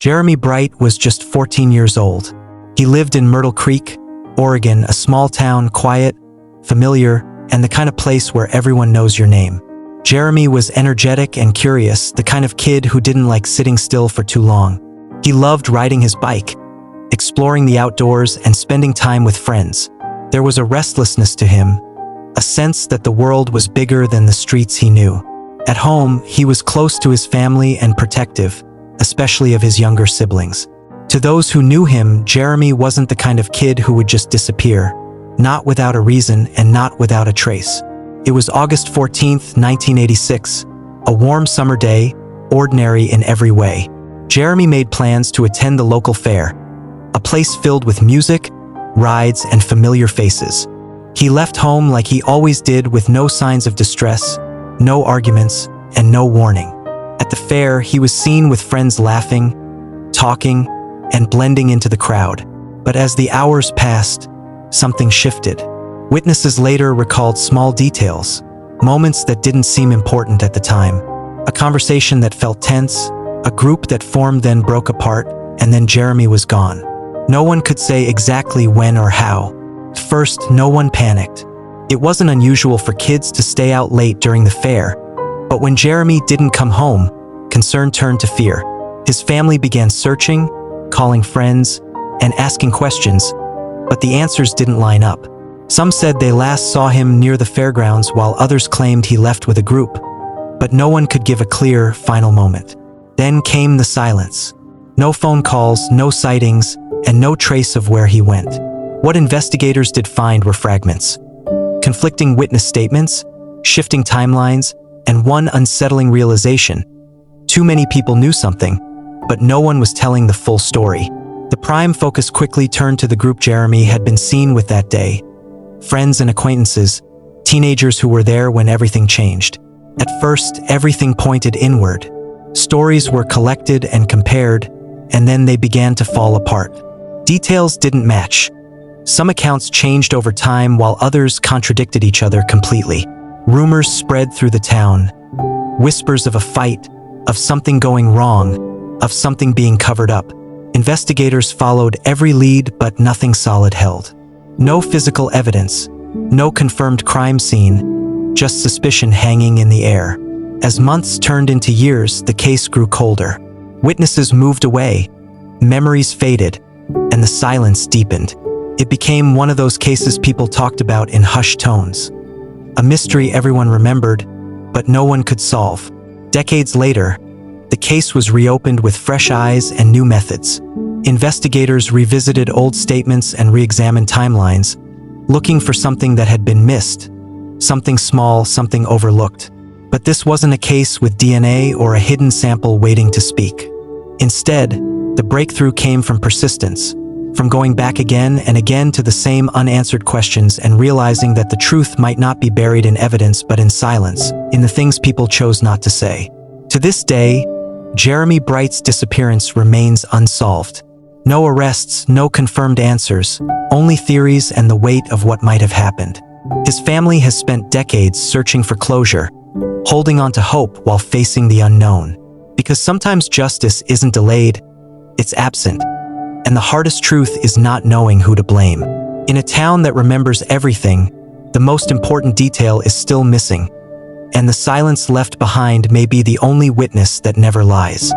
Jeremy Bright was just 14 years old. He lived in Myrtle Creek, Oregon, a small town, quiet, familiar, and the kind of place where everyone knows your name. Jeremy was energetic and curious, the kind of kid who didn't like sitting still for too long. He loved riding his bike, exploring the outdoors, and spending time with friends. There was a restlessness to him, a sense that the world was bigger than the streets he knew. At home, he was close to his family and protective, especially of his younger siblings. To those who knew him, Jeremy wasn't the kind of kid who would just disappear, not without a reason and not without a trace. It was August 14th, 1986, a warm summer day, ordinary in every way. Jeremy made plans to attend the local fair, a place filled with music, rides, and familiar faces. He left home like he always did, with no signs of distress, no arguments, and no warning. At the fair, he was seen with friends laughing, talking, and blending into the crowd. But as the hours passed, something shifted. Witnesses later recalled small details, moments that didn't seem important at the time. A conversation that felt tense, a group that formed then broke apart, and then Jeremy was gone. No one could say exactly when or how. At first, no one panicked. It wasn't unusual for kids to stay out late during the fair, but when Jeremy didn't come home, concern turned to fear. His family began searching, calling friends, and asking questions, but the answers didn't line up. Some said they last saw him near the fairgrounds, while others claimed he left with a group, but no one could give a clear, final moment. Then came the silence. No phone calls, no sightings, and no trace of where he went. What investigators did find were fragments, conflicting witness statements, shifting timelines, and one unsettling realization: too many people knew something, but no one was telling the full story. The prime focus quickly turned to the group Jeremy had been seen with that day. Friends and acquaintances, teenagers who were there when everything changed. At first, everything pointed inward. Stories were collected and compared, and then they began to fall apart. Details didn't match. Some accounts changed over time, while others contradicted each other completely. Rumors spread through the town. Whispers of a fight, of something going wrong, of something being covered up. Investigators followed every lead, but nothing solid held. No physical evidence, no confirmed crime scene, just suspicion hanging in the air. As months turned into years, the case grew colder. Witnesses moved away, memories faded, and the silence deepened. It became one of those cases people talked about in hushed tones. A mystery everyone remembered, but no one could solve. Decades later, the case was reopened with fresh eyes and new methods. Investigators revisited old statements and re-examined timelines, looking for something that had been missed, something small, something overlooked. But this wasn't a case with DNA or a hidden sample waiting to speak. Instead, the breakthrough came from persistence, from going back again and again to the same unanswered questions and realizing that the truth might not be buried in evidence but in silence, in the things people chose not to say. To this day, Jeremy Bright's disappearance remains unsolved. No arrests, no confirmed answers, only theories and the weight of what might have happened. His family has spent decades searching for closure, holding on to hope while facing the unknown. Because sometimes justice isn't delayed, it's absent. And the hardest truth is not knowing who to blame. In a town that remembers everything, the most important detail is still missing, and the silence left behind may be the only witness that never lies.